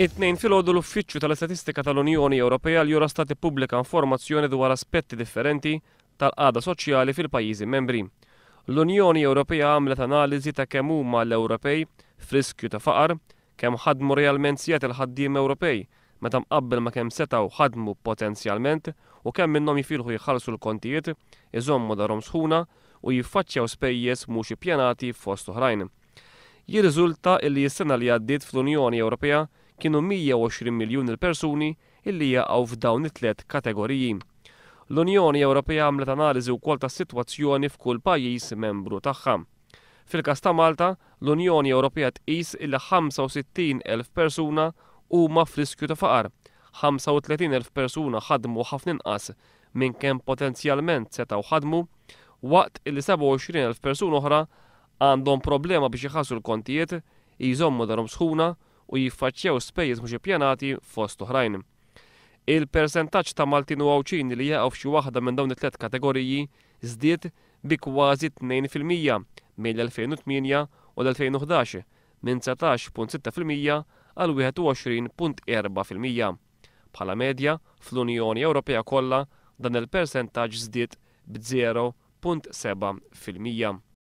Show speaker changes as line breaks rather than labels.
It-tnejn filgħodu l-Uffiċċju tal-Istatistika tal-Unjoni Ewropea l-Eurostat ippubblika informazzjoni dwar aspetti differenti tal-qagħda soċjali fil-pajjiżi membri. L-Unjoni Ewropea għamlet analiżi ta' kemm huma l-Ewropej f'riskju ta' faqar, kemm ħadmu realment sigħat il-ħaddiem Ewropej meta mqabbel ma kemm setgħu ħadmu potenzjalment u kemm minnhom jifilħu jħallsu l-kontijiet, iżommu darhom sħuna u jiffaċċjaw spejjeż mhux ippjanati fost oħrajn. Jirriżulta li s-sena li għaddiet fl-Unjoni Ewropea kienu 120 miljun il-persuni illi jaqgħu f'dawn it-tliet kategoriji. L-Unjoni Ewropea għamlet analiżi wkoll tas-sitwazzjoni f'kull pajjiż membru tagħha. Fil-każ ta' Malta, l-Unjoni Ewropea tqis illi 65,000 persuna huma f'riskju ta' faqar, 35,000 persuna ħadmu ħafna inqas minn kemm potenzjalment setgħu ħadmu, waqt illi 27,000 persuna oħra għandhom problema biex iħallsu l-kontijiet, jżommu darhom sħuna u jiffaċċjaw spejjeż mhux ippjanati fost oħrajn. Il-persentaġġ ta' Maltin u Għawċini li jaqgħu f'xi waħda minn dawn it-tliet kategoriji żdied bi kważi 2% mill-2008 u l-2011 minn 19.6% għal 21.4%. Bħala medja fl-Unjoni Ewropea kollha dan il-persentaġġ żdied b'0.7%.